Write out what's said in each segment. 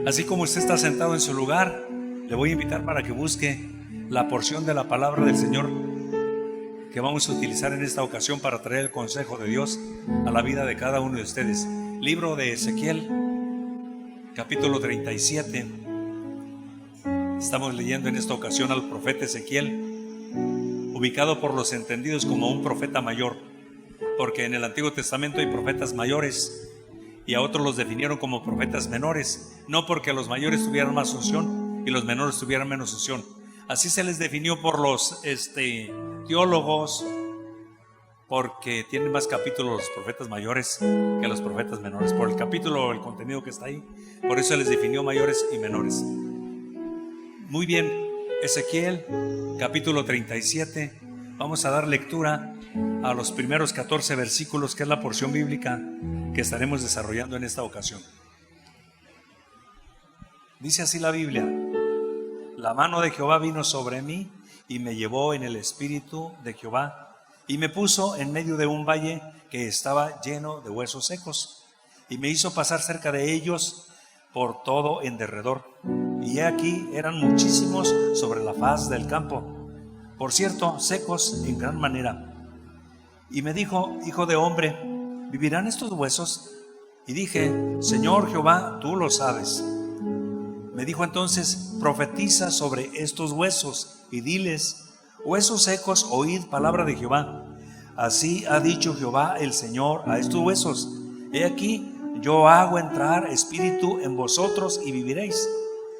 Así como usted está sentado en su lugar, le voy a invitar para que busque la porción de la palabra del Señor que vamos a utilizar en esta ocasión para traer el consejo de Dios a la vida de cada uno de ustedes. Libro de Ezequiel, capítulo 37. Estamos leyendo en esta ocasión al profeta Ezequiel, ubicado por los entendidos como un profeta mayor, porque en el Antiguo Testamento hay profetas mayores y a otros los definieron como profetas menores, no porque los mayores tuvieran más unción y los menores tuvieran menos unción. Así se les definió por los teólogos, porque tienen más capítulos los profetas mayores que los profetas menores, por el capítulo, el contenido que está ahí. Por eso se les definió mayores y menores. Muy bien, Ezequiel capítulo 37. Vamos a dar lectura a los primeros 14 versículos, que es la porción bíblica que estaremos desarrollando en esta ocasión. Dice así la Biblia: la mano de Jehová vino sobre mí y me llevó en el espíritu de Jehová y me puso en medio de un valle que estaba lleno de huesos secos y me hizo pasar cerca de ellos por todo en derredor. Y he aquí eran muchísimos sobre la faz del campo, por cierto, secos en gran manera. Y me dijo: hijo de hombre, ¿vivirán estos huesos? Y dije: Señor Jehová, tú lo sabes. Me dijo entonces: profetiza sobre estos huesos y diles: huesos secos, oíd palabra de Jehová. Así ha dicho Jehová el Señor a estos huesos: he aquí, yo hago entrar espíritu en vosotros y viviréis,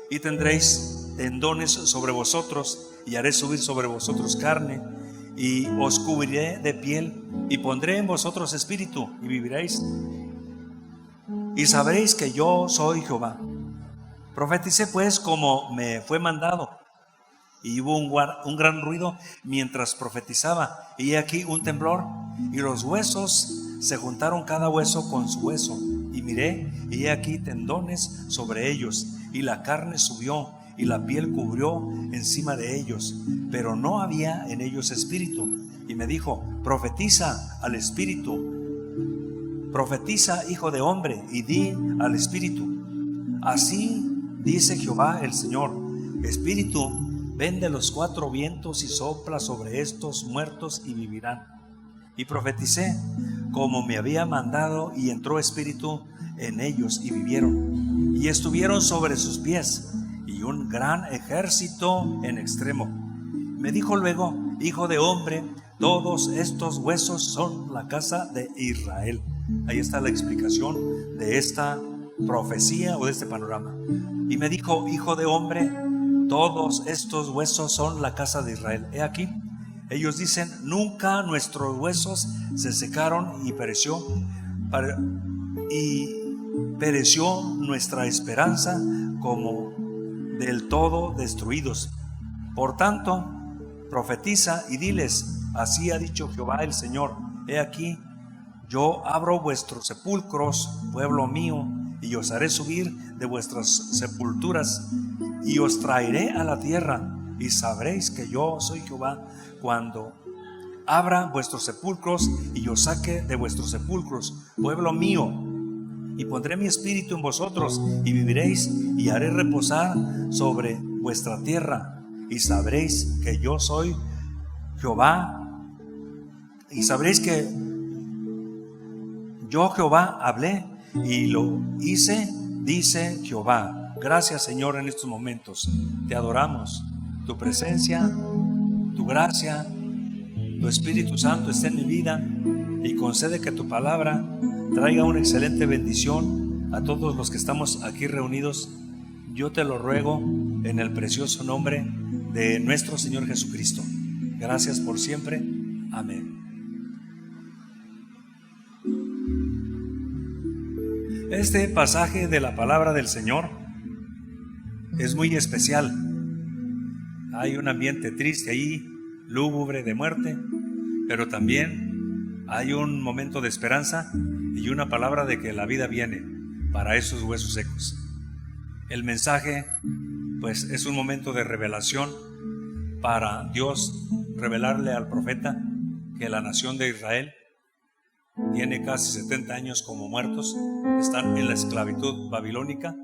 y tendréis tendones sobre vosotros, y haré subir sobre vosotros carne, y os cubriré de piel, y pondré en vosotros espíritu, y viviréis, y sabréis que yo soy Jehová. Profeticé pues como me fue mandado, y hubo un gran ruido mientras profetizaba, y he aquí un temblor, y los huesos se juntaron cada hueso con su hueso, y miré, y he aquí tendones sobre ellos, y la carne subió, y la piel cubrió encima de ellos, pero no había en ellos espíritu. Y me dijo: profetiza al espíritu, profetiza, hijo de hombre, y di al espíritu: así dice Jehová el Señor, espíritu, ven de los cuatro vientos y sopla sobre estos muertos y vivirán. Y profeticé como me había mandado, y entró espíritu en ellos y vivieron, y estuvieron sobre sus pies, y un gran ejército en extremo. Me dijo luego: hijo de hombre, todos estos huesos son la casa de Israel. Ahí está la explicación de esta profecía o de este panorama. Y me dijo: hijo de hombre, todos estos huesos son la casa de Israel. He aquí, ellos dicen: nunca nuestros huesos se secaron y pereció nuestra esperanza como del todo destruidos. Por tanto, profetiza y diles: así ha dicho Jehová el Señor, he aquí, yo abro vuestros sepulcros, pueblo mío, y os haré subir de vuestras sepulturas, y os traeré a la tierra, y sabréis que yo soy Jehová, cuando abra vuestros sepulcros, y os saque de vuestros sepulcros, pueblo mío, y pondré mi espíritu en vosotros, y viviréis, y haré reposar sobre vuestra tierra, y sabréis que yo soy Jehová, y sabréis que yo Jehová hablé y lo hice, dice Jehová. Gracias, Señor, en estos momentos te adoramos. Tu presencia, tu gracia, tu Espíritu Santo esté en mi vida, y concede que tu palabra traiga una excelente bendición a todos los que estamos aquí reunidos. Yo te lo ruego en el precioso nombre de nuestro Señor Jesucristo. Gracias por siempre. Amén. Este pasaje de la palabra del Señor es muy especial. Hay un ambiente triste ahí, lúgubre, de muerte, pero también hay un momento de esperanza y una palabra de que la vida viene para esos huesos secos. El mensaje, pues, es un momento de revelación para Dios revelarle al profeta que la nación de Israel tiene casi 70 años como muertos, están en la esclavitud babilónica,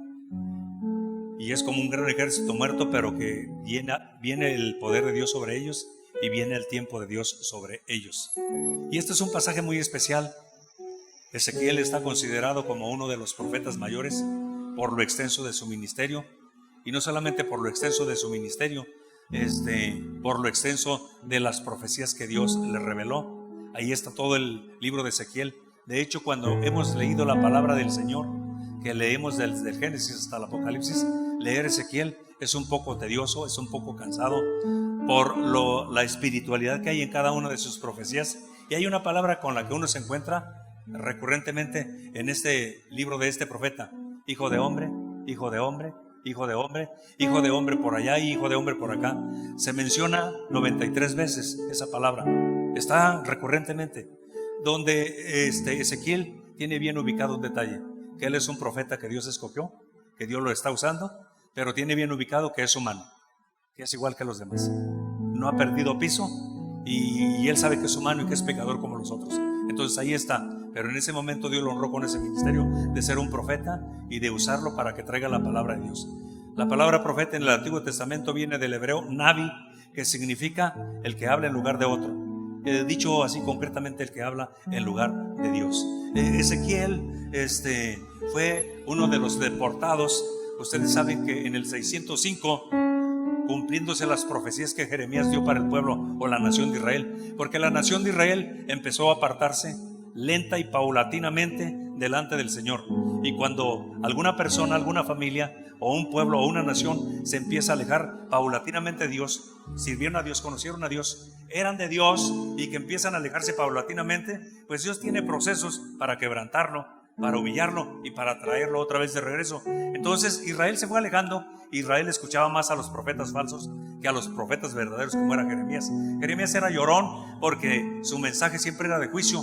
y es como un gran ejército muerto, pero que viene el poder de Dios sobre ellos y viene el tiempo de Dios sobre ellos. Y este es un pasaje muy especial. Ezequiel está considerado como uno de los profetas mayores por lo extenso de su ministerio, y no solamente por lo extenso de su ministerio, por lo extenso de las profecías que Dios le reveló. Ahí está todo el libro de Ezequiel. De hecho, cuando hemos leído la palabra del Señor, que leemos desde el Génesis hasta el Apocalipsis, leer Ezequiel es un poco tedioso, es un poco cansado por la espiritualidad que hay en cada una de sus profecías. Y hay una palabra con la que uno se encuentra recurrentemente en este libro de este profeta: hijo de hombre, hijo de hombre, hijo de hombre, hijo de hombre por allá y hijo de hombre por acá. Se menciona 93 veces esa palabra, está recurrentemente, donde Ezequiel tiene bien ubicado un detalle, que él es un profeta que Dios escogió, que Dios lo está usando, pero tiene bien ubicado que es humano, que es igual que los demás, no ha perdido piso, y él sabe que es humano y que es pecador como los otros. Entonces ahí está. Pero en ese momento Dios lo honró con ese ministerio de ser un profeta y de usarlo para que traiga la palabra de Dios. La palabra profeta en el Antiguo Testamento viene del hebreo navi, que significa el que habla en lugar de otro. Dicho así concretamente, el que habla en lugar de Dios. Ezequiel fue uno de los deportados. Ustedes saben que en el 605, cumpliéndose las profecías que Jeremías dio para el pueblo o la nación de Israel, porque la nación de Israel empezó a apartarse lenta y paulatinamente delante del Señor. Y cuando alguna persona, alguna familia o un pueblo o una nación se empieza a alejar paulatinamente de Dios, sirvieron a Dios, conocieron a Dios, eran de Dios, y que empiezan a alejarse paulatinamente, pues Dios tiene procesos para quebrantarlo, para humillarlo y para traerlo otra vez de regreso. Entonces Israel se fue alejando. Israel escuchaba más a los profetas falsos que a los profetas verdaderos, como era Jeremías. Jeremías era llorón porque su mensaje siempre era de juicio.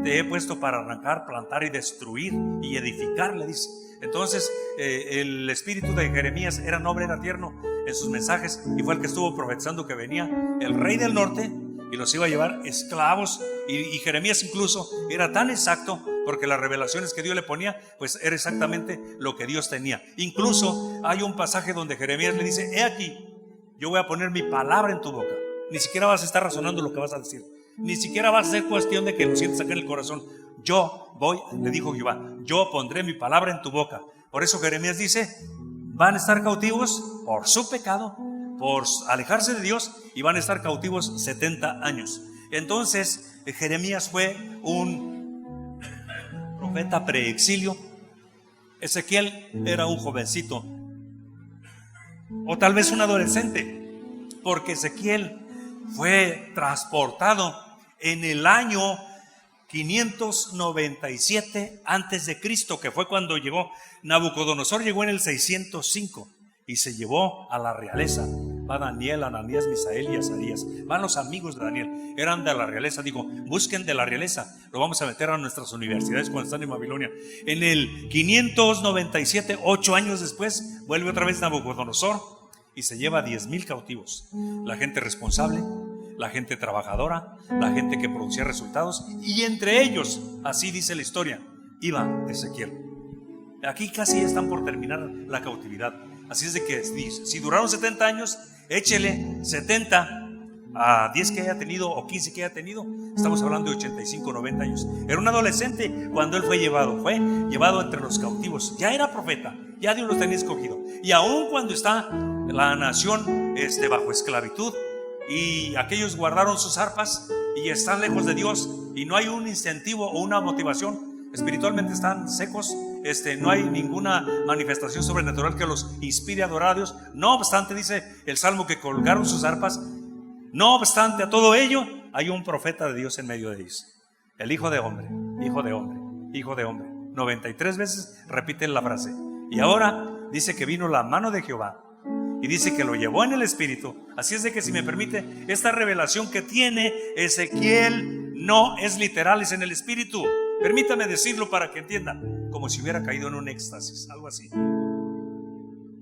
Te he puesto para arrancar, plantar y destruir y edificar, le dice. Entonces el espíritu de Jeremías era noble, era tierno en sus mensajes, y fue el que estuvo profetizando que venía el rey del norte y los iba a llevar esclavos. Y Jeremías incluso era tan exacto, porque las revelaciones que Dios le ponía, pues era exactamente lo que Dios tenía. Incluso hay un pasaje donde Jeremías le dice: he aquí, yo voy a poner mi palabra en tu boca. Ni siquiera vas a estar razonando lo que vas a decir, ni siquiera va a ser cuestión de que lo sientas acá en el corazón. Yo voy, le dijo Jehová, yo pondré mi palabra en tu boca. Por eso Jeremías dice: van a estar cautivos por su pecado, por alejarse de Dios, y van a estar cautivos 70 años. Entonces Jeremías fue un profeta preexilio. Ezequiel era un jovencito, o tal vez un adolescente, porque Ezequiel fue transportado en el año 597 antes de Cristo, que fue cuando llegó Nabucodonosor. Llegó en el 605 y se llevó a la realeza. Va Daniel, Ananías, Misael y Azarías. Van los amigos de Daniel, eran de la realeza. Digo, busquen de la realeza, lo vamos a meter a nuestras universidades cuando están en Babilonia. En el 597, 8 años después, vuelve otra vez Nabucodonosor y se lleva 10,000 cautivos. La gente responsable, la gente trabajadora, la gente que producía resultados, y entre ellos, así dice la historia, iba Ezequiel. Aquí casi están por terminar la cautividad. Así es de que si duraron 70 años, échele 70 a 10 que haya tenido o 15 que haya tenido. Estamos hablando de 85, 90 años. Era un adolescente cuando él fue llevado entre los cautivos. Ya era profeta, ya Dios los tenía escogido. Y aún cuando está la nación bajo esclavitud, y aquellos guardaron sus arpas y están lejos de Dios, y no hay un incentivo o una motivación, espiritualmente están secos, no hay ninguna manifestación sobrenatural que los inspire a adorar a Dios. No obstante, dice el Salmo, que colgaron sus arpas. No obstante a todo ello, hay un profeta de Dios en medio de ellos, el hijo de hombre, hijo de hombre, hijo de hombre. 93 veces repiten la frase. Y ahora dice que vino la mano de Jehová, y dice que lo llevó en el espíritu. Así es de que, si me permite, esta revelación que tiene Ezequiel no es literal, es en el espíritu. Permítame decirlo para que entiendan, como si hubiera caído en un éxtasis, algo así.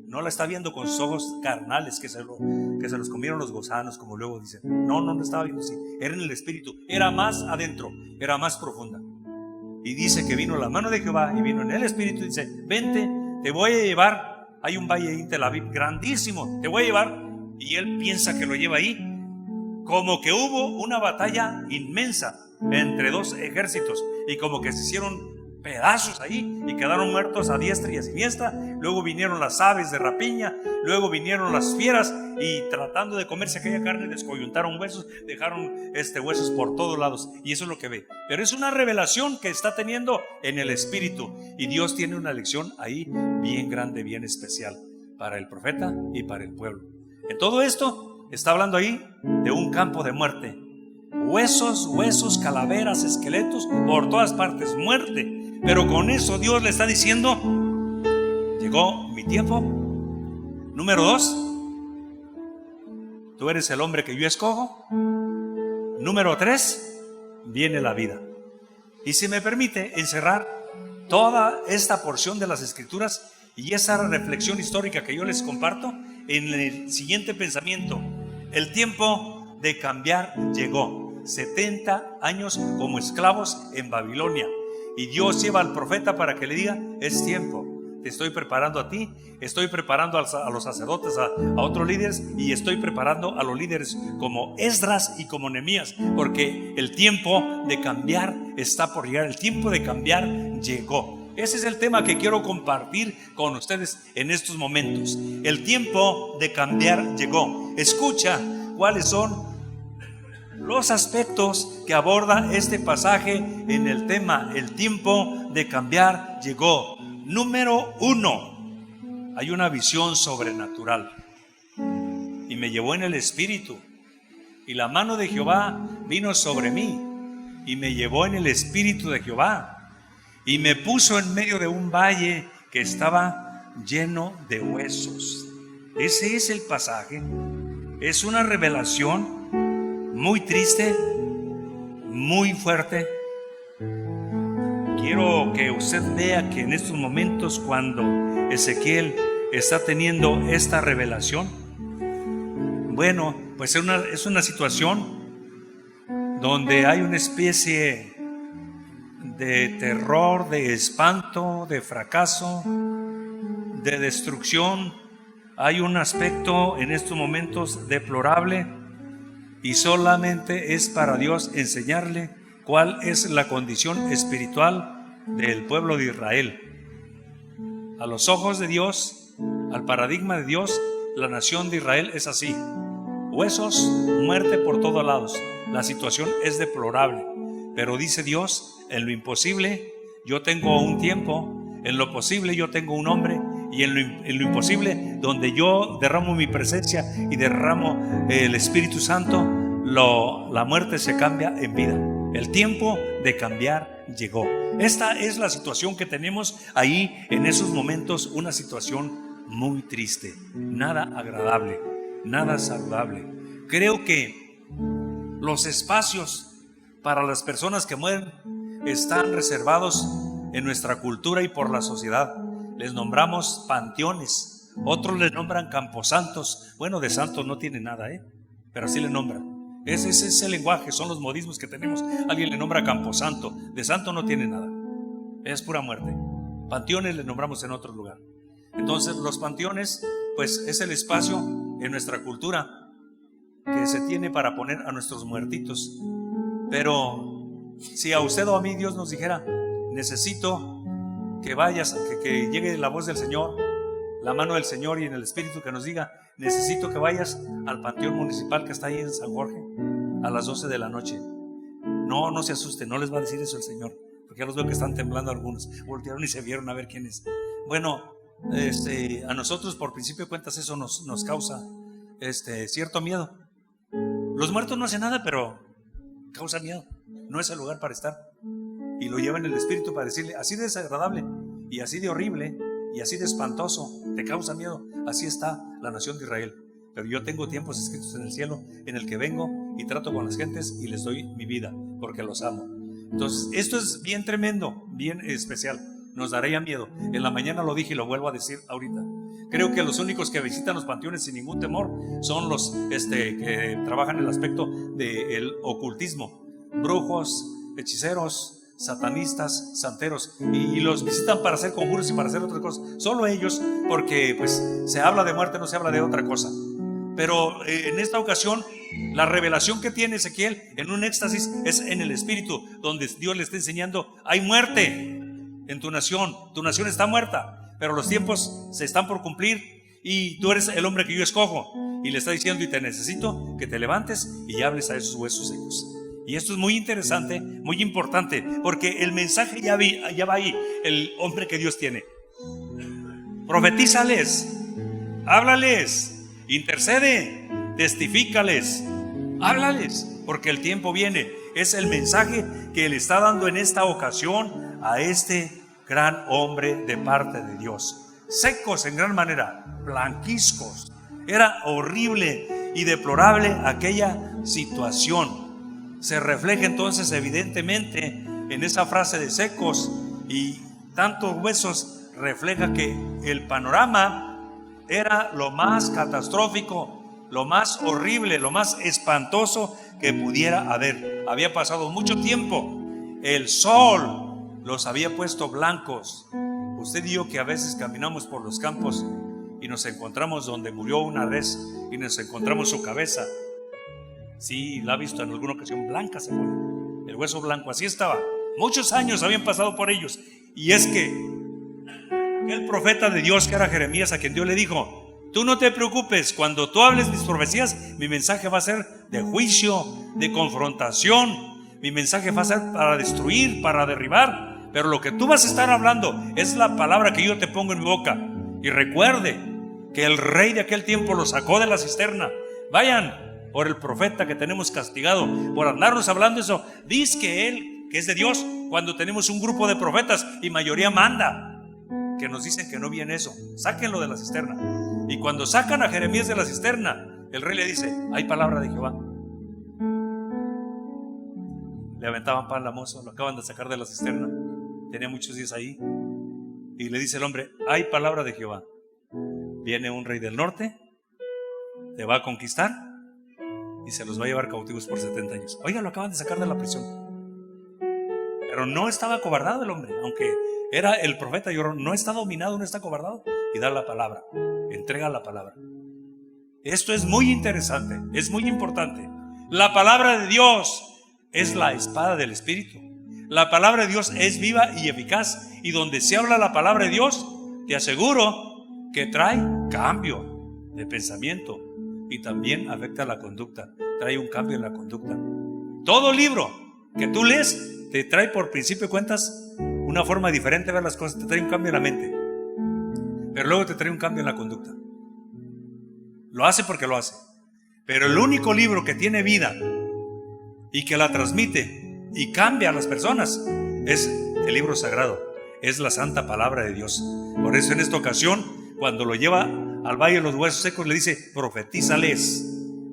No la está viendo con sus ojos carnales que se los comieron los gusanos, como luego dicen. No lo estaba viendo así. Era en el espíritu, era más adentro, era más profunda. Y dice que vino la mano de Jehová y vino en el espíritu y dice: vente, te voy a llevar hay un valle en Tel Aviv grandísimo, te voy a llevar. Y él piensa que lo lleva ahí, como que hubo una batalla inmensa entre dos ejércitos y como que se hicieron pedazos ahí y quedaron muertos a diestra y a siniestra. Luego vinieron las aves de rapiña, luego vinieron las fieras y tratando de comerse aquella carne descoyuntaron huesos, dejaron huesos por todos lados, y eso es lo que ve. Pero es una revelación que está teniendo en el espíritu, y Dios tiene una lección ahí bien grande, bien especial para el profeta y para el pueblo. En todo esto está hablando ahí de un campo de muerte. Huesos, calaveras, esqueletos, por todas partes, muerte. Pero con eso Dios le está diciendo: llegó mi tiempo. Número 2, tú eres el hombre que yo escojo. Número 3, viene la vida. Y si me permite encerrar toda esta porción de las Escrituras y esa reflexión histórica que yo les comparto en el siguiente pensamiento: el tiempo de cambiar llegó. 70 años como esclavos en Babilonia, y Dios lleva al profeta para que le diga: es tiempo, te estoy preparando a ti, estoy preparando a los sacerdotes, a otros líderes, y estoy preparando a los líderes como Esdras y como Nehemías, porque el tiempo de cambiar está por llegar, el tiempo de cambiar llegó. Ese es el tema que quiero compartir con ustedes en estos momentos. El tiempo de cambiar llegó. Escucha cuáles son los aspectos que aborda este pasaje en el tema: el tiempo de cambiar llegó. Número 1, hay una visión sobrenatural. Y me llevó en el espíritu, y la mano de Jehová vino sobre mí, y me llevó en el espíritu de Jehová, y me puso en medio de un valle que estaba lleno de huesos. Ese es el pasaje. Es una revelación muy triste, muy fuerte. Quiero que usted vea que en estos momentos, cuando Ezequiel está teniendo esta revelación, bueno, pues es una situación donde hay una especie de terror, de espanto, de fracaso, de destrucción. Hay un aspecto en estos momentos deplorable, y solamente es para Dios enseñarle cuál es la condición espiritual del pueblo de Israel. A los ojos de Dios, al paradigma de Dios, la nación de Israel es así: huesos, muerte por todos lados. La situación es deplorable, pero dice Dios: en lo imposible yo tengo un tiempo, en lo posible yo tengo un hombre, y en lo imposible, donde yo derramo mi presencia y derramo el Espíritu Santo, la muerte se cambia en vida. El tiempo de cambiar llegó. Esta es la situación que tenemos ahí en esos momentos, una situación muy triste, nada agradable, nada saludable. Creo que los espacios para las personas que mueren están reservados en nuestra cultura y por la sociedad. Les nombramos panteones, otros les nombran camposantos. Bueno, de santos no tiene nada, pero así le nombran. Ese es el lenguaje, son los modismos que tenemos. Alguien le nombra camposanto, de santo no tiene nada, es pura muerte. Panteones le nombramos en otro lugar. Entonces los panteones, pues es el espacio en nuestra cultura que se tiene para poner a nuestros muertitos. Pero si a usted o a mí Dios nos dijera: necesito que vayas, que llegue la voz del Señor, la mano del Señor y en el Espíritu que nos diga: necesito que vayas al panteón municipal que está ahí en San Jorge a las 12 de la noche. No se asusten, no les va a decir eso el Señor, porque ya los veo que están temblando algunos. Voltearon y se vieron a ver quién es. Bueno, a nosotros por principio de cuentas eso nos causa cierto miedo. Los muertos no hacen nada, pero causa miedo. No es el lugar para estar. Y lo lleva en el Espíritu para decirle: así de desagradable y así de horrible y así de espantoso, te causa miedo. Así está la nación de Israel. Pero yo tengo tiempos escritos en el cielo en el que vengo y trato con las gentes y les doy mi vida porque los amo. Entonces esto es bien tremendo, bien especial. Nos daría miedo. En la mañana lo dije y lo vuelvo a decir ahorita. Creo que los únicos que visitan los panteones sin ningún temor son los que trabajan el aspecto del ocultismo: brujos, hechiceros, satanistas, santeros, y los visitan para hacer conjuros y para hacer otras cosas. Solo ellos, porque pues se habla de muerte, no se habla de otra cosa. Pero en esta ocasión, la revelación que tiene Ezequiel en un éxtasis es en el espíritu, donde Dios le está enseñando: hay muerte en tu nación está muerta, pero los tiempos se están por cumplir y tú eres el hombre que yo escojo. Y le está diciendo: y te necesito que te levantes y hables a esos huesos secos. Y esto es muy interesante, muy importante, porque el mensaje ya va ahí. El hombre que Dios tiene: profetízales, háblales, intercede, testifícales, háblales, porque el tiempo viene. Es el mensaje que le está dando en esta ocasión a este gran hombre de parte de Dios. Secos en gran manera, blanquizcos. Era horrible y deplorable aquella situación. Se refleja entonces evidentemente en esa frase de secos y tantos huesos. Refleja que el panorama era lo más catastrófico, lo más horrible, lo más espantoso que pudiera haber. Había pasado mucho tiempo, el sol los había puesto blancos. Usted y yo, que a veces caminamos por los campos y nos encontramos donde murió una res y nos encontramos su cabeza, sí, la ha visto en alguna ocasión, blanca se fue, el hueso blanco, así estaba. Muchos años habían pasado por ellos. Y es que el profeta de Dios, que era Jeremías, a quien Dios le dijo: tú no te preocupes, cuando tú hables mis profecías, mi mensaje va a ser de juicio, de confrontación. Mi mensaje va a ser para destruir, para derribar. Pero lo que tú vas a estar hablando es la palabra que yo te pongo en mi boca. Y recuerde que el rey de aquel tiempo lo sacó de la cisterna. Vayan por el profeta que tenemos castigado por andarnos hablando eso. Dice que él, que es de Dios, cuando tenemos un grupo de profetas y mayoría manda, que nos dicen que no viene eso, sáquenlo de la cisterna. Y cuando sacan a Jeremías de la cisterna, el rey le dice: hay palabra de Jehová. Le aventaban pan a la moza, lo acaban de sacar de la cisterna, tenía muchos días ahí, y le dice el hombre: hay palabra de Jehová, viene un rey del norte, te va a conquistar y se los va a llevar cautivos por 70 años. Oiga, lo acaban de sacar de la prisión. Pero no estaba acobardado el hombre, aunque era el profeta, no está dominado, no está acobardado, y da la palabra, entrega la palabra. Esto es muy interesante, es muy importante. La palabra de Dios es la espada del Espíritu. La palabra de Dios es viva y eficaz, y donde se habla la palabra de Dios, te aseguro que trae cambio de pensamiento y también afecta la conducta. Trae un cambio en la conducta. Todo libro que tú lees te trae, por principio de cuentas, una forma diferente de ver las cosas. Te trae un cambio en la mente, pero luego te trae un cambio en la conducta. Lo hace porque lo hace. Pero el único libro que tiene vida y que la transmite y cambia a las personas es el libro sagrado, es la santa palabra de Dios. Por eso en esta ocasión, cuando lo lleva al valle de los huesos secos, le dice: profetízales,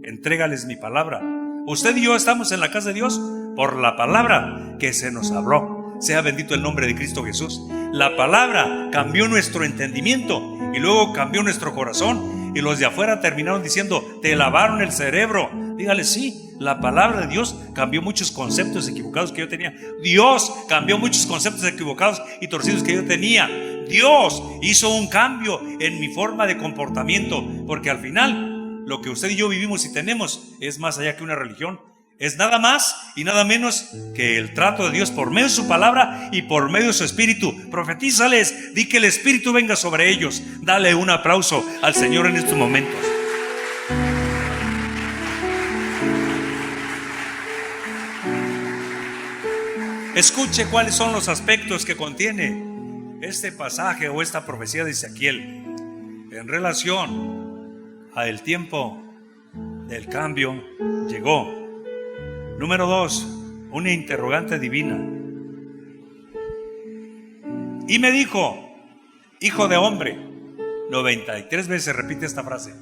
entrégales mi palabra. Usted y yo estamos en la casa de Dios por la palabra que se nos habló. Sea bendito el nombre de Cristo Jesús. La palabra cambió nuestro entendimiento y luego cambió nuestro corazón, y los de afuera terminaron diciendo: te lavaron el cerebro. Dígale: sí, la palabra de Dios cambió muchos conceptos equivocados que yo tenía. Dios cambió muchos conceptos equivocados y torcidos que yo tenía. Dios hizo un cambio en mi forma de comportamiento, porque al final lo que usted y yo vivimos y tenemos es más allá que una religión. Es nada más y nada menos que el trato de Dios por medio de su palabra y por medio de su Espíritu. Profetízales, di que el Espíritu venga sobre ellos. Dale un aplauso al Señor en estos momentos. Escuche cuáles son los aspectos que contiene este pasaje o esta profecía de Ezequiel en relación al tiempo del cambio. Llegó. Número 2, una interrogante divina. Y me dijo: hijo de hombre. 93 veces repite esta frase: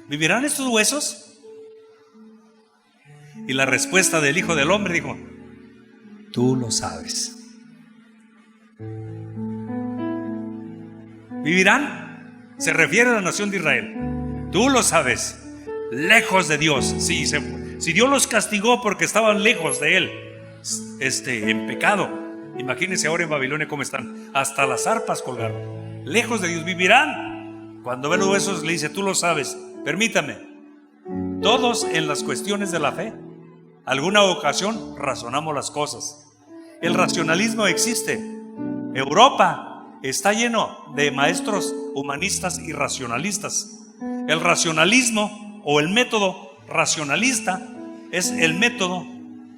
¿vivirán estos huesos? Y la respuesta del hijo del hombre dijo: tú lo sabes. ¿Vivirán? Se refiere a la nación de Israel. Tú lo sabes. Lejos de Dios. Sí, si Dios los castigó porque estaban lejos de Él, en pecado, Imagínense ahora en Babilonia cómo están. Hasta las arpas colgaron. Lejos de Dios vivirán. Cuando ve los huesos le dice: tú lo sabes, permítame. Todos en las cuestiones de la fe, alguna ocasión razonamos las cosas. El racionalismo existe. Europa está lleno de maestros humanistas y racionalistas. El racionalismo o el método racionalista es el método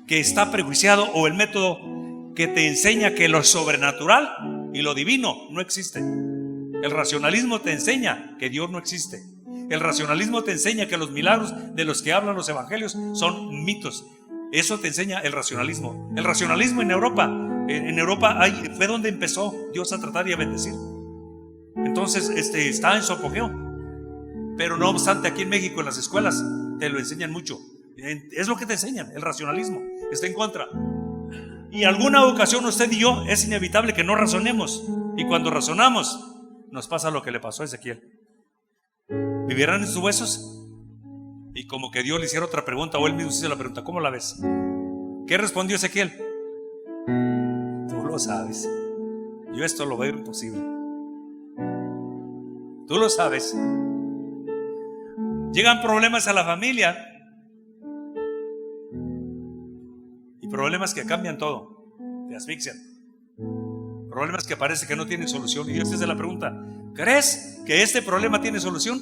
que está prejuiciado, o el método que te enseña que lo sobrenatural y lo divino no existe. El racionalismo te enseña que Dios no existe. El racionalismo te enseña que los milagros de los que hablan los evangelios son mitos. Eso te enseña el racionalismo. El racionalismo en Europa fue donde empezó Dios a tratar y a bendecir. Entonces está en su apogeo. Pero no obstante, aquí en México, en las escuelas te lo enseñan mucho. Es lo que te enseñan. El racionalismo está en contra. Y alguna ocasión usted y yo es inevitable que no razonemos. Y cuando razonamos nos pasa lo que le pasó a Ezequiel. ¿Vivirán en sus huesos? Y como que Dios le hiciera otra pregunta, o él mismo hizo la pregunta: ¿cómo la ves? ¿Qué respondió Ezequiel? Tú lo sabes. Yo esto lo veo imposible. Tú lo sabes. Llegan problemas a la familia, y problemas que cambian todo, te asfixian. Problemas que parece que no tienen solución. Y Dios te hace la pregunta: ¿crees que este problema tiene solución?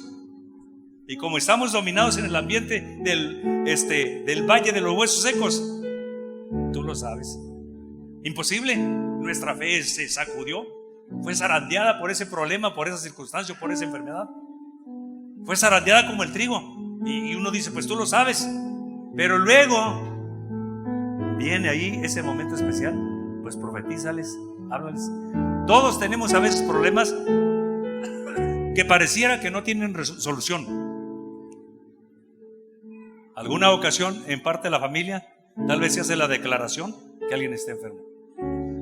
Y como estamos dominados en el ambiente del valle de los huesos secos, tú lo sabes. Imposible. Nuestra fe se sacudió, fue zarandeada por ese problema, por esa circunstancia, por esa enfermedad. Fue zarandeada como el trigo. Y uno dice: pues tú lo sabes. Pero luego viene ahí ese momento especial. Pues profetízales, háblales. Todos tenemos a veces problemas que pareciera que no tienen solución. Alguna ocasión, en parte de la familia, tal vez se hace la declaración que alguien está enfermo.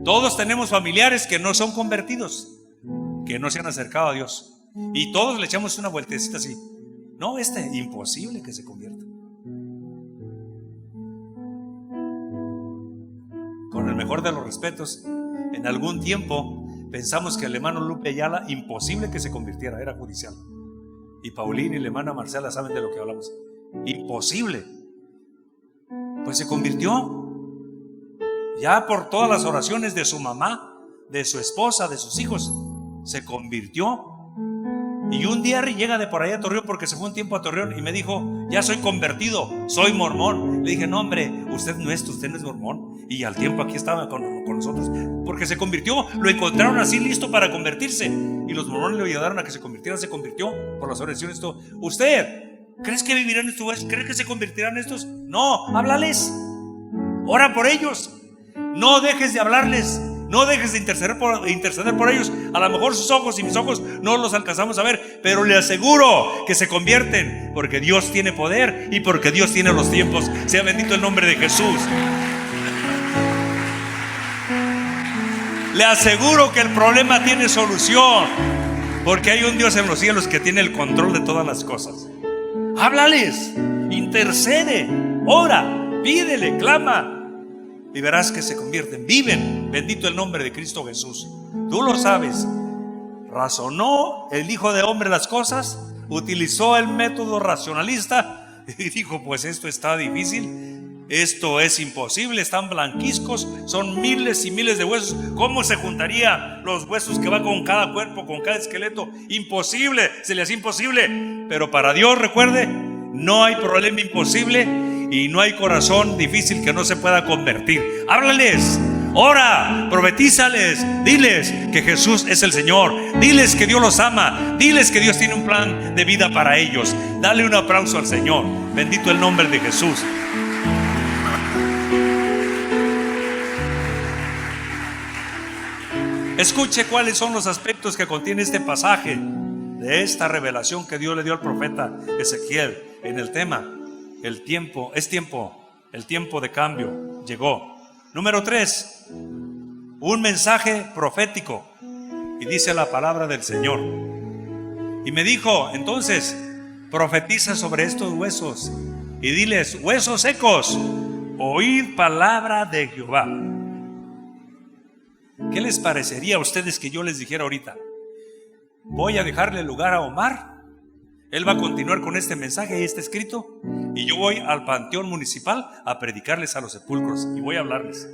Todos tenemos familiares que no son convertidos, que no se han acercado a Dios, y todos le echamos una vueltecita así: no, imposible que se convierta. Con el mejor de los respetos, en algún tiempo pensamos que el hermano Lupe Ayala, imposible que se convirtiera, era judicial. Y Paulín y la hermana Marcela saben de lo que hablamos. Imposible. Pues se convirtió. Ya por todas las oraciones de su mamá, de su esposa, de sus hijos, se convirtió. Y un día llega de por allá a Torreón, porque se fue un tiempo a Torreón, y me dijo: ya soy convertido, soy mormón. Le dije: no, hombre, usted no es mormón. Y al tiempo aquí estaba con nosotros, porque se convirtió. Lo encontraron así listo para convertirse, y los mormones le ayudaron a que se convirtiera. Se convirtió por las oraciones. ¿Usted crees que vivirán estos huesos? ¿Crees que se convertirán estos? No, háblales, ora por ellos. No dejes de hablarles, no dejes de interceder por ellos. A lo mejor sus ojos y mis ojos no los alcanzamos a ver, pero le aseguro que se convierten, porque Dios tiene poder y porque Dios tiene los tiempos. Sea bendito el nombre de Jesús. Le aseguro que el problema tiene solución, porque hay un Dios en los cielos que tiene el control de todas las cosas. Háblales, intercede, ora, pídele, clama, y verás que se convierten, viven. Bendito el nombre de Cristo Jesús. Tú lo sabes. Razonó el Hijo de Hombre las cosas, utilizó el método racionalista y dijo: pues esto está difícil, esto es imposible, están blanquizcos, son miles y miles de huesos. ¿Cómo se juntarían los huesos que van con cada cuerpo, con cada esqueleto? Imposible, se le hace imposible. Pero para Dios, recuerde, no hay problema imposible y no hay corazón difícil que no se pueda convertir. Háblales, ora, profetízales, diles que Jesús es el Señor, diles que Dios los ama, diles que Dios tiene un plan de vida para ellos. Dale un aplauso al Señor. Bendito el nombre de Jesús. Escuche cuáles son los aspectos que contiene este pasaje de esta revelación que Dios le dio al profeta Ezequiel en el tema: el tiempo de cambio llegó. Número 3, un mensaje profético. Y dice la palabra del Señor: y me dijo, entonces profetiza sobre estos huesos y diles: huesos secos, oíd palabra de Jehová. ¿Qué les parecería a ustedes que yo les dijera ahorita: voy a dejarle lugar a Omar, él va a continuar con este mensaje y este escrito, y yo voy al panteón municipal a predicarles a los sepulcros y voy a hablarles?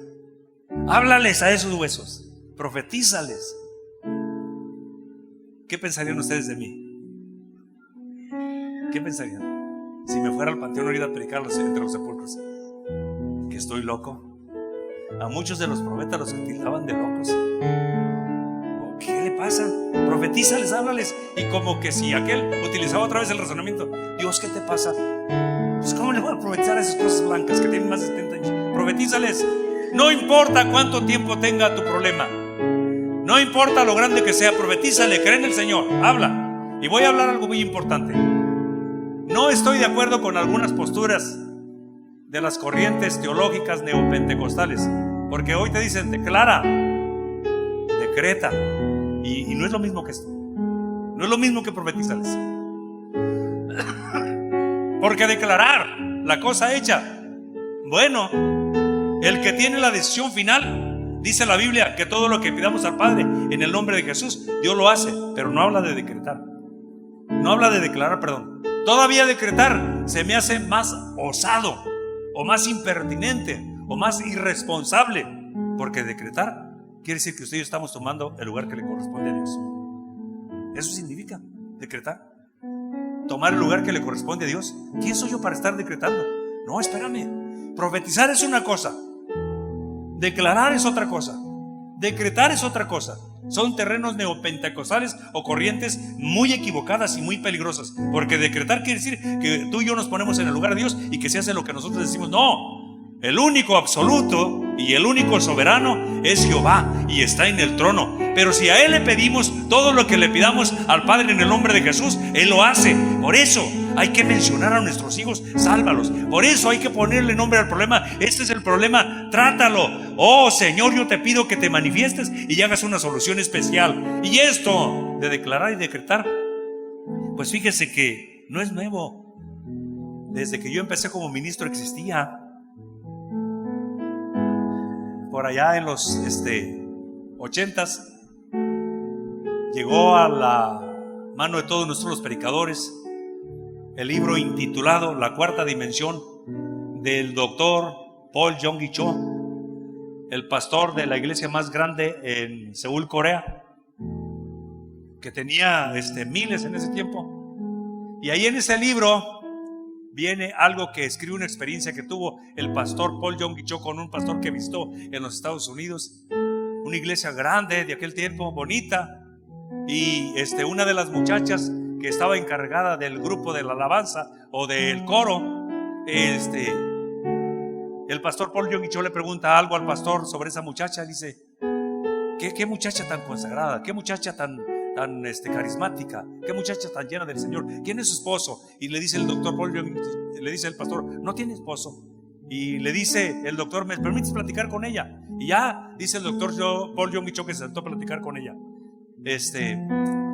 Háblales a esos huesos, profetízales. ¿Qué pensarían ustedes de mí? ¿Qué pensarían si me fuera al panteón ahorita a predicarlos entre los sepulcros? ¿Que estoy loco? A muchos de los profetas los tildaban de locos. ¿Qué le pasa? Profetízales, háblales. Y como que si aquel utilizaba otra vez el razonamiento: Dios, ¿qué te pasa? Pues ¿cómo le voy a profetizar a esas cosas blancas que tienen más de 70 años? Profetízales. No importa cuánto tiempo tenga tu problema, no importa lo grande que sea, profetízale, cree en el Señor, habla. Y voy a hablar algo muy importante. No estoy de acuerdo con algunas posturas de las corrientes teológicas neopentecostales, porque hoy te dicen: declara, decreta, y no es lo mismo que esto. No es lo mismo que profetizarles. Porque declarar, la cosa hecha, bueno, el que tiene la decisión final, dice la Biblia que todo lo que pidamos al Padre en el nombre de Jesús, Dios lo hace, pero no habla de decretar. No habla de declarar, perdón. Todavía decretar se me hace más osado, o más impertinente, o más irresponsable, porque decretar quiere decir que usted y yo estamos tomando el lugar que le corresponde a Dios. Eso significa decretar, tomar el lugar que le corresponde a Dios. ¿Quién soy yo para estar decretando? No, espérame. Profetizar es una cosa, declarar es otra cosa, decretar es otra cosa. Son terrenos neopentecostales o corrientes muy equivocadas y muy peligrosas, porque decretar quiere decir que tú y yo nos ponemos en el lugar de Dios y que se hace lo que nosotros decimos. No, el único absoluto y el único soberano es Jehová y está en el trono. Pero si a Él le pedimos todo lo que le pidamos al Padre en el nombre de Jesús, Él lo hace. Por eso hay que mencionar a nuestros hijos: sálvalos. Por eso hay que ponerle nombre al problema. Este es el problema, trátalo. Oh Señor, yo te pido que te manifiestes y hagas una solución especial. Y esto de declarar y decretar, pues fíjese que no es nuevo. Desde que yo empecé como ministro existía. Por allá en los 80s llegó a la mano de todos nosotros los predicadores el libro intitulado La Cuarta Dimensión, del doctor Paul Yonggi Cho, el pastor de la iglesia más grande en Seúl, Corea, que tenía miles en ese tiempo. Y ahí en ese libro viene algo que escribe una experiencia que tuvo el pastor Paul Yonggi Cho con un pastor que visitó en los Estados Unidos, una iglesia grande de aquel tiempo, bonita. Y una de las muchachas que estaba encargada del grupo de la alabanza o del coro, el pastor Paul Yonggi Cho le pregunta algo al pastor sobre esa muchacha. Dice: ¿Qué muchacha tan consagrada? ¿Qué muchacha tan carismática? ¿Qué muchacha tan llena del Señor? ¿Quién es su esposo? Y le dice el doctor Paul Yonggi, le dice el pastor: no tiene esposo. Y le dice el doctor: ¿me permites platicar con ella? Y ya dice el doctor Paul Yonggi Cho que se sentó a platicar con ella.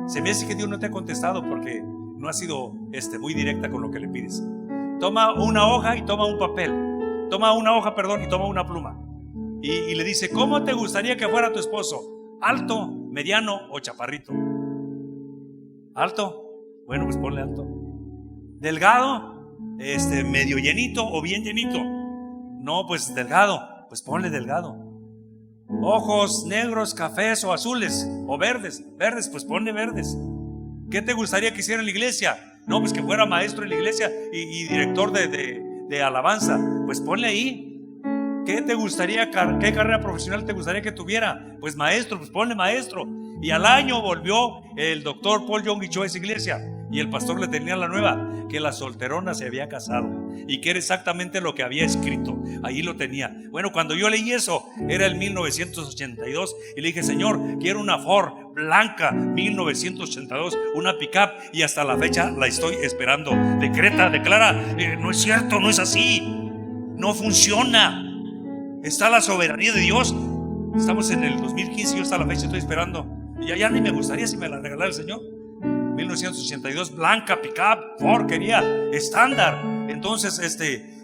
Se me hace que Dios no te ha contestado porque no ha sido muy directa con lo que le pides. Toma una hoja y toma un papel. Toma una hoja, perdón, y toma una pluma. Y le dice: ¿cómo te gustaría que fuera tu esposo? ¿Alto, mediano o chaparrito? ¿Alto? Bueno, pues ponle alto. ¿Delgado? ¿Medio llenito o bien llenito? No, pues delgado. Pues ponle delgado. ¿Ojos negros, cafés o azules o verdes? Verdes, pues ponle verdes. ¿Qué te gustaría que hiciera en la iglesia? No, pues que fuera maestro en la iglesia y director de alabanza. Pues ponle ahí. ¿Qué te gustaría, qué carrera profesional te gustaría que tuviera? Pues maestro, pues ponle maestro. Y al año volvió el doctor Paul Yonggi Cho a esa iglesia y el pastor le tenía la nueva, que la solterona se había casado y que era exactamente lo que había escrito. Ahí lo tenía. Bueno, cuando yo leí eso, era el 1982 y le dije: Señor, quiero una Ford blanca 1982, una pickup, y hasta la fecha la estoy esperando. Decreta, declara: no es cierto, no es así, no funciona. Está la soberanía de Dios. Estamos en el 2015 y yo hasta la fecha estoy esperando. Y ya ni me gustaría si me la regalara el Señor. 1982, blanca, pickup, Ford, quería estándar. Entonces,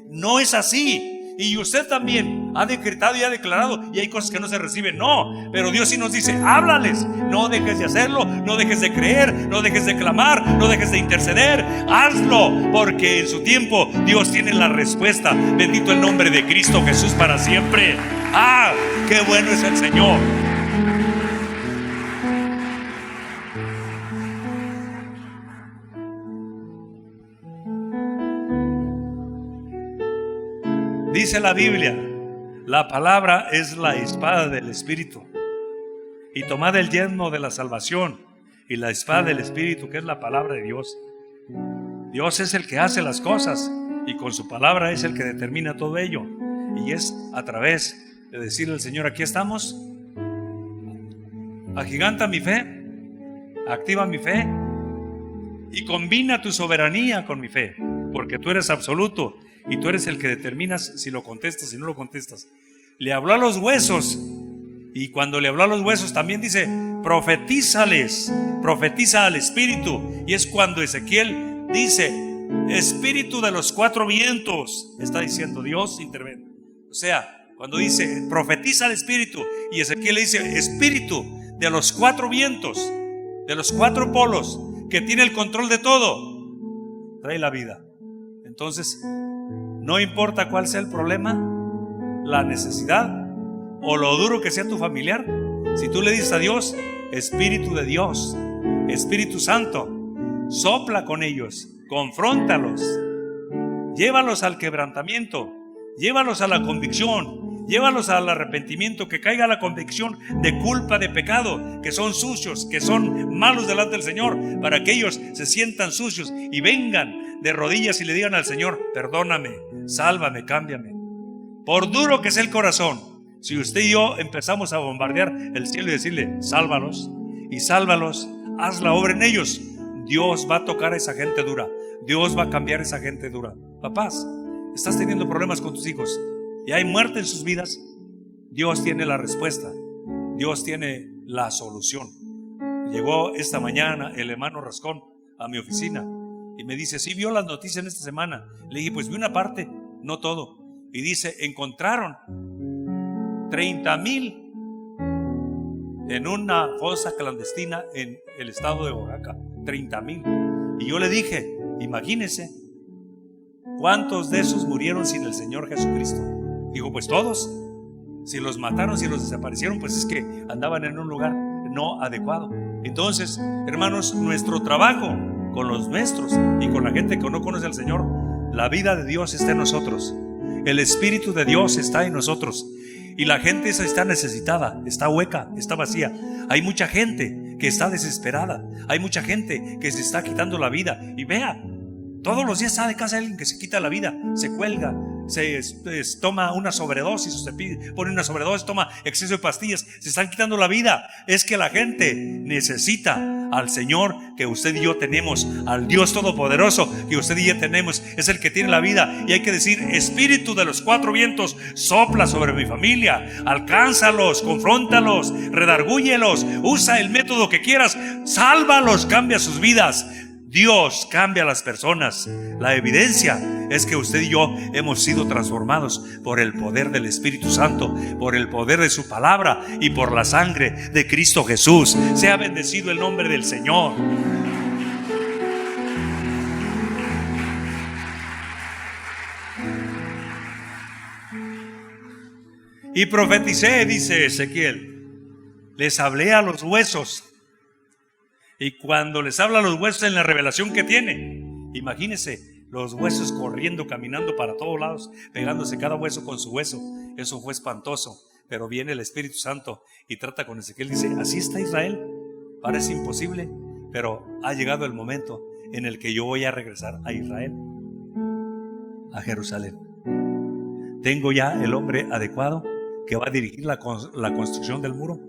no es así. Y usted también ha decretado y ha declarado, y hay cosas que no se reciben, no, pero Dios sí nos dice, háblales, no dejes de hacerlo, no dejes de creer, no dejes de clamar, no dejes de interceder, hazlo, porque en su tiempo Dios tiene la respuesta. Bendito el nombre de Cristo Jesús para siempre. ¡Ah, qué bueno es el Señor! Dice la Biblia, la palabra es la espada del Espíritu. Y tomad el yelmo de la salvación y la espada del Espíritu, que es la palabra de Dios. Dios es el que hace las cosas y con su palabra es el que determina todo ello. Y es a través de decirle al Señor, aquí estamos. Agiganta mi fe, activa mi fe y combina tu soberanía con mi fe, porque tú eres absoluto y tú eres el que determinas si lo contestas, si no lo contestas. Le habló a los huesos, y cuando le habló a los huesos también dice, profetízales, profetiza al Espíritu. Y es cuando Ezequiel dice, Espíritu de los cuatro vientos, está diciendo Dios interviene. O sea, cuando dice profetiza al Espíritu, y Ezequiel le dice Espíritu de los cuatro vientos, de los cuatro polos, que tiene el control de todo, trae la vida. Entonces, no importa cuál sea el problema, la necesidad o lo duro que sea tu familiar, si tú le dices a Dios, Espíritu de Dios, Espíritu Santo, sopla con ellos, confróntalos, llévalos al quebrantamiento, llévalos a la convicción, llévalos al arrepentimiento, que caiga la convicción de culpa, de pecado, que son sucios, que son malos delante del Señor, para que ellos se sientan sucios y vengan de rodillas y le digan al Señor, perdóname, sálvame, cámbiame. Por duro que sea el corazón, si usted y yo empezamos a bombardear el cielo y decirle, sálvalos, y sálvalos, haz la obra en ellos, Dios va a tocar a esa gente dura, Dios va a cambiar a esa gente dura. Papás, estás teniendo problemas con tus hijos y hay muerte en sus vidas, Dios tiene la respuesta, Dios tiene la solución. Llegó esta mañana el hermano Rascón a mi oficina y me dice, ¿sí vio las noticias en esta semana? Le dije, pues vi una parte, no todo. Y dice, encontraron 30,000 en una fosa clandestina en el estado de Oaxaca. 30,000. Y yo le dije, imagínese ¿cuántos de esos murieron sin el Señor Jesucristo? Digo, pues todos. Si los mataron, si los desaparecieron, pues es que andaban en un lugar no adecuado. Entonces, hermanos, nuestro trabajo con los nuestros y con la gente que no conoce al Señor, la vida de Dios está en nosotros, el Espíritu de Dios está en nosotros, y la gente esa está necesitada, está hueca, está vacía. Hay mucha gente que está desesperada, hay mucha gente que se está quitando la vida. Y vea, todos los días sale de casa alguien que se quita la vida, se cuelga, se toma una sobredosis, se pone una sobredosis, toma exceso de pastillas, se están quitando la vida. Es que la gente necesita al Señor que usted y yo tenemos, al Dios Todopoderoso que usted y yo tenemos. Es el que tiene la vida, y hay que decir, Espíritu de los cuatro vientos, sopla sobre mi familia, alcánzalos, confróntalos, redargúyelos, usa el método que quieras, sálvalos, cambia sus vidas. Dios cambia a las personas. La evidencia es que usted y yo hemos sido transformados por el poder del Espíritu Santo, por el poder de su palabra y por la sangre de Cristo Jesús. Sea bendecido el nombre del Señor. Y profeticé, dice Ezequiel, les hablé a los huesos. Y cuando les habla a los huesos en la revelación que tiene, imagínense los huesos corriendo, caminando para todos lados, pegándose cada hueso con su hueso. Eso fue espantoso. Pero viene el Espíritu Santo y trata con Ezequiel. Dice, así está Israel. Parece imposible, pero ha llegado el momento en el que yo voy a regresar a Israel, a Jerusalén. Tengo ya el hombre adecuado que va a dirigir la construcción del muro,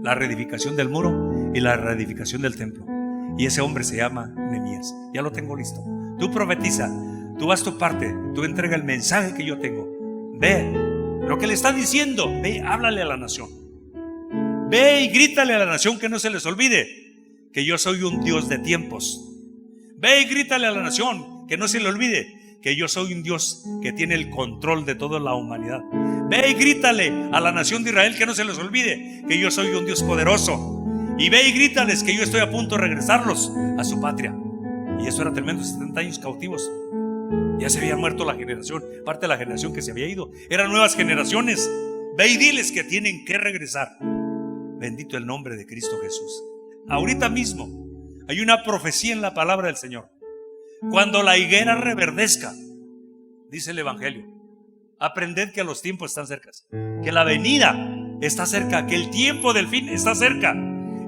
la reedificación del muro y la reedificación del templo. Y ese hombre se llama Nehemías. Ya lo tengo listo. Tú profetiza, tú haz tu parte, tú entrega el mensaje que yo tengo. Ve lo que le está diciendo, ve, háblale a la nación. Ve y grítale a la nación, que no se les olvide que yo soy un Dios de tiempos. Ve y grítale a la nación, que no se le olvide que yo soy un Dios que tiene el control de toda la humanidad. Ve y grítale a la nación de Israel que no se les olvide que yo soy un Dios poderoso. Y ve y grítales que yo estoy a punto de regresarlos a su patria. Y eso era tremendo, 70 años cautivos. Ya se había muerto la generación, parte de la generación que se había ido. Eran nuevas generaciones. Ve y diles que tienen que regresar. Bendito el nombre de Cristo Jesús. Ahorita mismo hay una profecía en la palabra del Señor. Cuando la higuera reverdezca, dice el Evangelio, aprended que los tiempos están cerca, que la venida está cerca, que el tiempo del fin está cerca.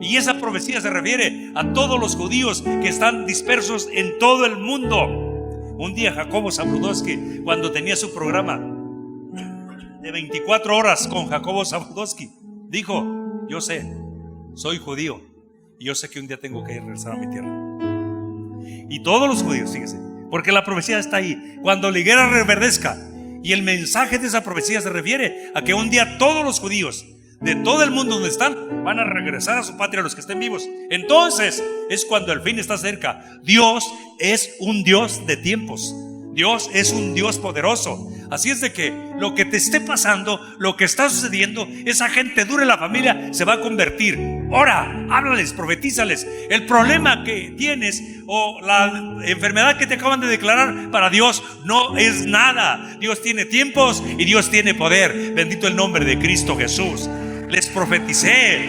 Y esa profecía se refiere a todos los judíos que están dispersos en todo el mundo. Un día Jacobo Zabludowski, cuando tenía su programa de 24 horas con Jacobo Zabludowski, dijo: yo sé, soy judío y yo sé que un día tengo que regresar a mi tierra. Y todos los judíos, fíjese, porque la profecía está ahí. Cuando la higuera reverdezca, y el mensaje de esa profecía se refiere a que un día todos los judíos de todo el mundo donde están van a regresar a su patria, los que estén vivos. Entonces es cuando el fin está cerca. Dios es un Dios de tiempos. Dios es un Dios poderoso. Así es de que lo que te esté pasando, lo que está sucediendo, esa gente dura en la familia se va a convertir. Ora, háblales, profetízales. El problema que tienes o la enfermedad que te acaban de declarar, para Dios no es nada. Dios tiene tiempos y Dios tiene poder. Bendito el nombre de Cristo Jesús. Les profeticé,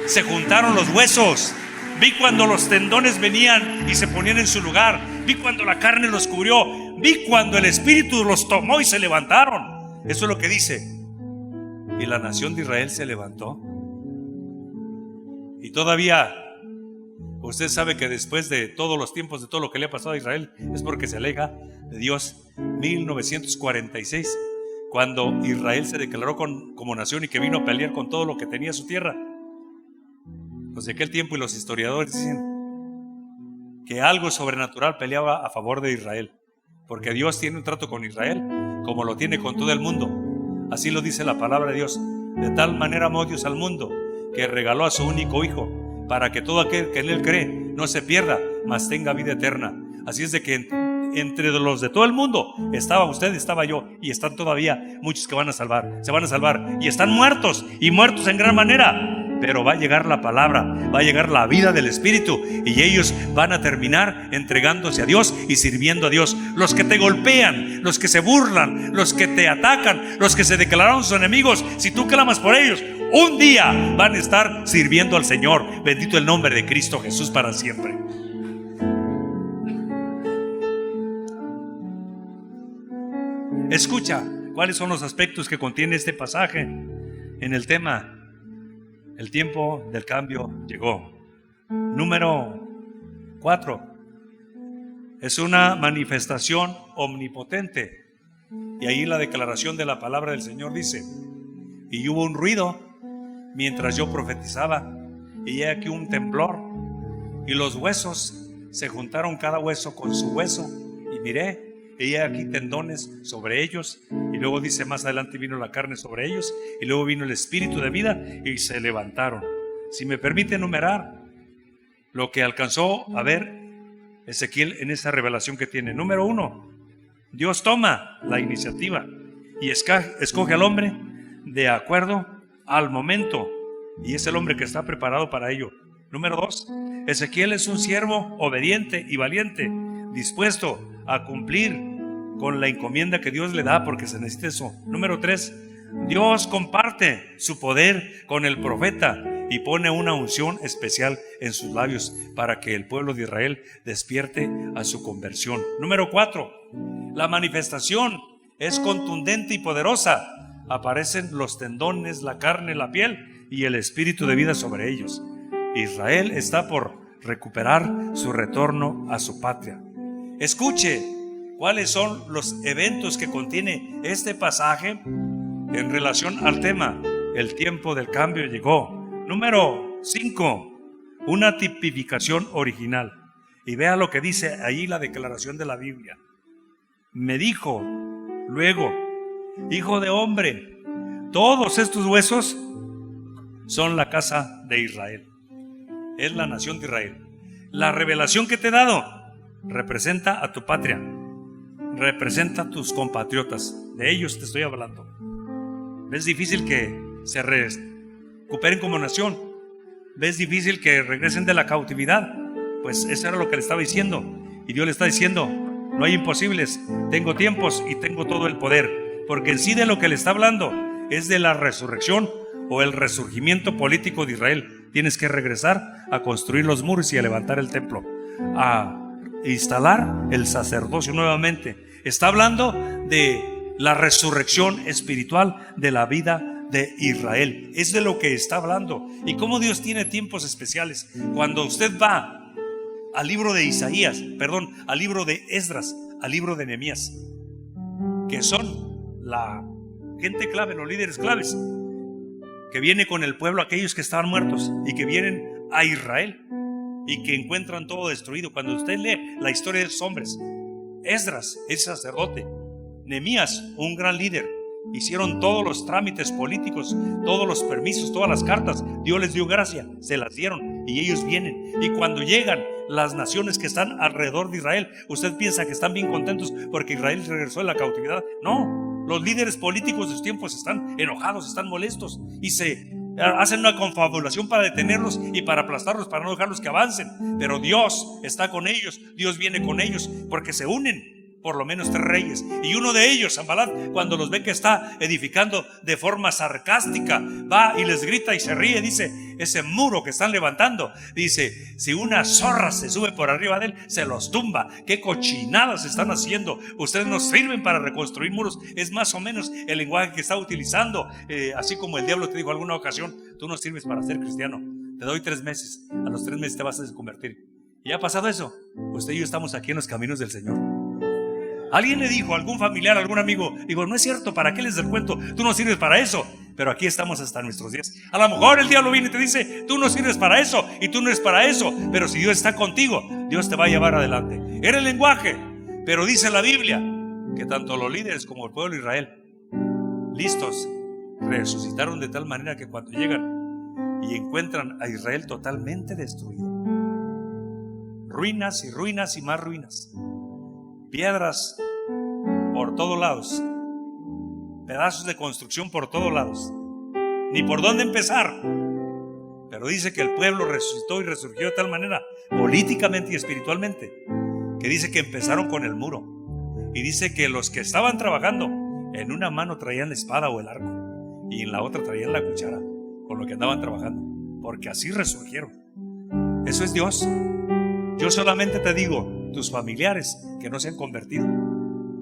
se juntaron los huesos. Vi cuando los tendones venían y se ponían en su lugar. Vi cuando la carne los cubrió. Vi cuando el Espíritu los tomó y se levantaron. Eso es lo que dice. Y la nación de Israel se levantó. Y todavía usted sabe que después de todos los tiempos, de todo lo que le ha pasado a Israel, es porque se aleja de Dios. 1946, cuando Israel se declaró como nación y que vino a pelear con todo lo que tenía su tierra. Pues de aquel tiempo, y los historiadores dicen que algo sobrenatural peleaba a favor de Israel, porque Dios tiene un trato con Israel como lo tiene con todo el mundo. Así lo dice la palabra de Dios: de tal manera amó Dios al mundo que regaló a su único hijo, para que todo aquel que en él cree no se pierda, mas tenga vida eterna. Así es de que entre los de todo el mundo estaba usted, estaba yo, y están todavía muchos que van a salvar, se van a salvar, y están muertos, y muertos en gran manera. Pero va a llegar la palabra, va a llegar la vida del Espíritu, y ellos van a terminar entregándose a Dios y sirviendo a Dios. Los que te golpean, los que se burlan, los que te atacan, los que se declararon sus enemigos, si tú clamas por ellos, un día van a estar sirviendo al Señor. Bendito el nombre de Cristo Jesús para siempre. Escucha cuáles son los aspectos que contiene este pasaje en el tema: el tiempo del cambio llegó. Número 4. Es una manifestación omnipotente. Y ahí la declaración de la palabra del Señor dice: y hubo un ruido mientras yo profetizaba, y he aquí un temblor, y los huesos se juntaron, cada hueso con su hueso, y miré, y he aquí tendones sobre ellos. Y luego dice más adelante: vino la carne sobre ellos, y luego vino el espíritu de vida, y se levantaron. Si me permite enumerar lo que alcanzó a ver Ezequiel en esa revelación que tiene. Número 1, Dios toma la iniciativa y escoge al hombre de acuerdo al momento, y es el hombre que está preparado para ello. Número 2, Ezequiel es un siervo obediente y valiente, dispuesto a cumplir con la encomienda que Dios le da, porque se necesita eso. Número 3, Dios comparte su poder con el profeta y pone una unción especial en sus labios para que el pueblo de Israel despierte a su conversión. Número 4, la manifestación es contundente y poderosa. Aparecen los tendones, la carne, la piel y el espíritu de vida sobre ellos. Israel está por recuperar su retorno a su patria. Escuche cuáles son los eventos que contiene este pasaje en relación al tema: el tiempo del cambio llegó. Número 5, una tipificación original. Y vea lo que dice ahí la declaración de la Biblia. Me dijo luego: hijo de hombre, todos estos huesos son la casa de Israel. Es la nación de Israel. La revelación que te he dado representa a tu patria. representa a tus compatriotas. De ellos te estoy hablando. Es difícil que se recuperen como nación. Es difícil que regresen de la cautividad. Pues eso era lo que le estaba diciendo. Y Dios le está diciendo: no hay imposibles, tengo tiempos y tengo todo el poder. Porque en sí de lo que le está hablando es de la resurrección o el resurgimiento político de Israel. Tienes que regresar a construir los muros y a levantar el templo, a instalar el sacerdocio nuevamente. Está hablando de la resurrección espiritual de la vida de Israel. Es de lo que está hablando. Y cómo Dios tiene tiempos especiales. Cuando usted va al libro de Isaías, perdón, al libro de Esdras, al libro de Nehemías, que son la gente clave, los líderes claves, que viene con el pueblo, aquellos que estaban muertos y que vienen a Israel y que encuentran todo destruido. Cuando usted lee la historia de esos hombres, Esdras es sacerdote, Nehemías un gran líder, hicieron todos los trámites políticos, todos los permisos, todas las cartas. Dios les dio gracia, se las dieron y ellos vienen. Y cuando llegan las naciones que están alrededor de Israel, usted piensa que están bien contentos porque Israel regresó de la cautividad. No, los líderes políticos de sus tiempos están enojados, están molestos y se hacen una confabulación para detenerlos y para aplastarlos, para no dejarlos que avancen. Pero Dios está con ellos, Dios viene con ellos, porque se unen por lo menos 3 reyes. Y uno de ellos, Sanbalat, cuando los ve que está edificando de forma sarcástica, va y les grita y se ríe. Dice: ese muro que están levantando, dice, si una zorra se sube por arriba de él, se los tumba. Qué cochinadas están haciendo. Ustedes no sirven para reconstruir muros. Es más o menos el lenguaje que está utilizando. Así como el diablo te dijo alguna ocasión: tú no sirves para ser cristiano, te doy 3 meses, a los 3 meses te vas a desconvertir. ¿Y ha pasado eso? Usted y yo estamos aquí en los caminos del Señor. Alguien le dijo, algún familiar, algún amigo, digo: no es cierto, ¿para qué les del cuento? Tú no sirves para eso. Pero aquí estamos hasta nuestros días. A lo mejor el diablo viene y te dice: tú no sirves para eso y tú no eres para eso. Pero si Dios está contigo, Dios te va a llevar adelante. Era el lenguaje. Pero dice la Biblia que tanto los líderes como el pueblo de Israel, listos, resucitaron de tal manera que cuando llegan y encuentran a Israel totalmente destruido, ruinas y ruinas y más ruinas, piedras por todos lados, pedazos de construcción por todos lados, ni por dónde empezar. Pero dice que el pueblo resucitó y resurgió de tal manera, políticamente y espiritualmente, que dice que empezaron con el muro. Y dice que los que estaban trabajando, en una mano traían la espada o el arco y en la otra traían la cuchara, con lo que andaban trabajando, porque así resurgieron. Eso es Dios. Yo solamente te digo, tus familiares que no se han convertido,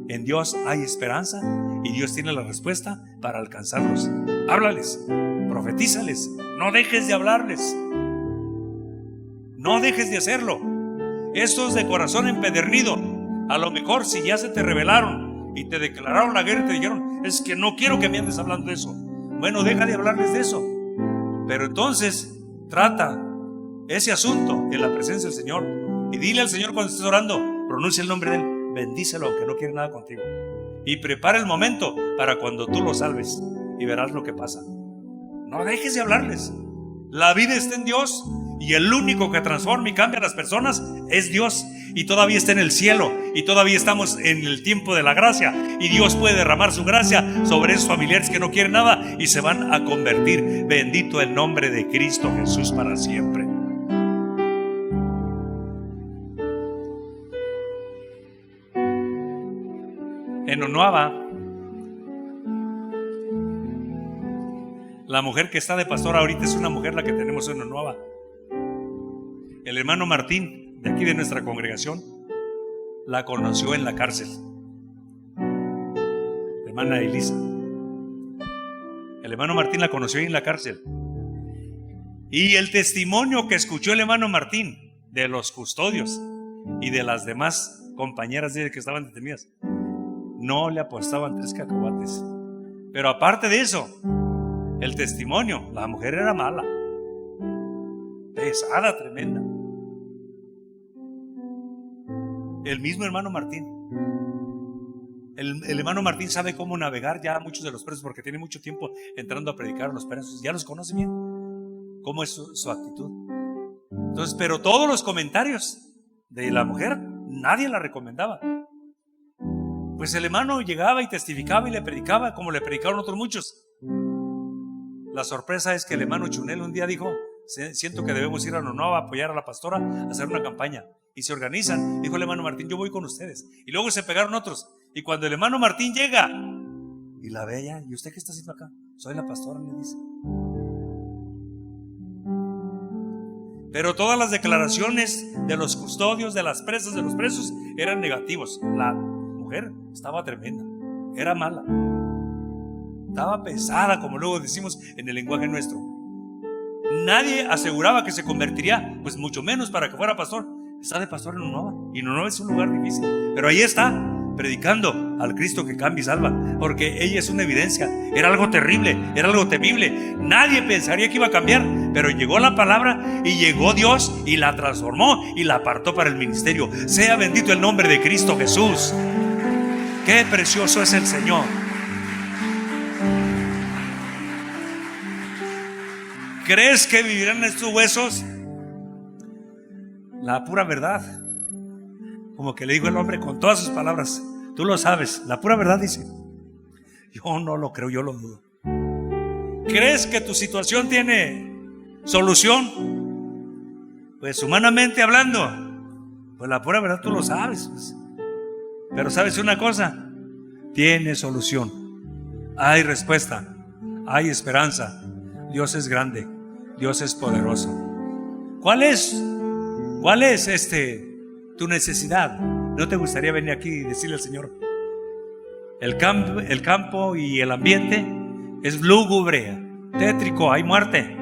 en Dios hay esperanza y Dios tiene la respuesta para alcanzarlos. Háblales, profetízales, no dejes de hablarles, no dejes de hacerlo. Estos de corazón empedernido, a lo mejor si ya se te rebelaron y te declararon la guerra y te dijeron: es que no quiero que me andes hablando de eso. Bueno, deja de hablarles de eso, pero entonces trata ese asunto en la presencia del Señor y dile al Señor cuando estés orando, pronuncia el nombre de Él, bendícelo aunque no quiere nada contigo, y prepara el momento para cuando tú lo salves y verás lo que pasa. No dejes de hablarles. La vida está en Dios y el único que transforma y cambia a las personas es Dios, y todavía está en el cielo y todavía estamos en el tiempo de la gracia, y Dios puede derramar su gracia sobre esos familiares que no quieren nada y se van a convertir. Bendito el nombre de Cristo Jesús para siempre. En Onuaba, la mujer que está de pastora ahorita es una mujer la que tenemos en Onuaba. El hermano Martín, de aquí de nuestra congregación, la conoció en la cárcel. La hermana Elisa. El hermano Martín la conoció ahí en la cárcel. Y el testimonio que escuchó el hermano Martín de los custodios y de las demás compañeras de él que estaban detenidas, no le apostaban 3 cacahuates. Pero aparte de eso, el testimonio, la mujer era mala, pesada, tremenda. El mismo hermano Martín, el hermano Martín sabe cómo navegar ya a muchos de los presos, porque tiene mucho tiempo entrando a predicar a los presos, ya los conoce bien, cómo es su actitud. Entonces, pero todos los comentarios de la mujer, nadie la recomendaba. Pues el hermano llegaba y testificaba y le predicaba como le predicaron otros muchos. La sorpresa es que el hermano Chunel un día dijo: siento que debemos ir a Nonova a apoyar a la pastora, a hacer una campaña. Y se organizan. Dijo el hermano Martín: yo voy con ustedes. Y luego se pegaron otros. Y cuando el hermano Martín llega y la ve ella: ¿y usted qué está haciendo acá? Soy la pastora, le dice. Pero todas las declaraciones de los custodios, de las presas, de los presos eran negativos. La mujer estaba tremenda, era mala, estaba pesada, como luego decimos en el lenguaje nuestro. Nadie aseguraba que se convertiría, pues mucho menos para que fuera pastor. Está de pastor en Nonova, y Nonova es un lugar difícil, pero ahí está, predicando al Cristo que cambia y salva, porque ella es una evidencia. Era algo terrible, era algo temible. Nadie pensaría que iba a cambiar, pero llegó la palabra y llegó Dios y la transformó y la apartó para el ministerio. Sea bendito el nombre de Cristo Jesús. Qué precioso es el Señor. ¿Crees que vivirán estos huesos? La pura verdad, como que le dijo el hombre con todas sus palabras: tú lo sabes, la pura verdad, dice. Yo no lo creo, yo lo dudo. ¿Crees que tu situación tiene solución? Pues humanamente hablando, pues la pura verdad tú lo sabes, pues. Pero ¿sabes una cosa? Tiene solución. Hay respuesta, hay esperanza. Dios es grande, Dios es poderoso. ¿Cuál es tu necesidad? ¿No te gustaría venir aquí y decirle al Señor: el campo y el ambiente es lúgubre, tétrico, hay muerte,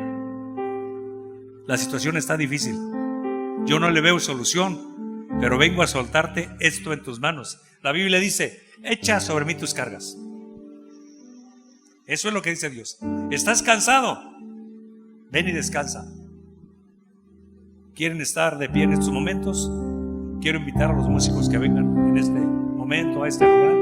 la situación está difícil, yo no le veo solución, pero vengo a soltarte esto en tus manos? La Biblia dice: echa sobre mí tus cargas. Eso es lo que dice Dios. ¿Estás cansado? Ven y descansa. ¿Quieren estar de pie en estos momentos? Quiero invitar a los músicos que vengan en este momento a este lugar.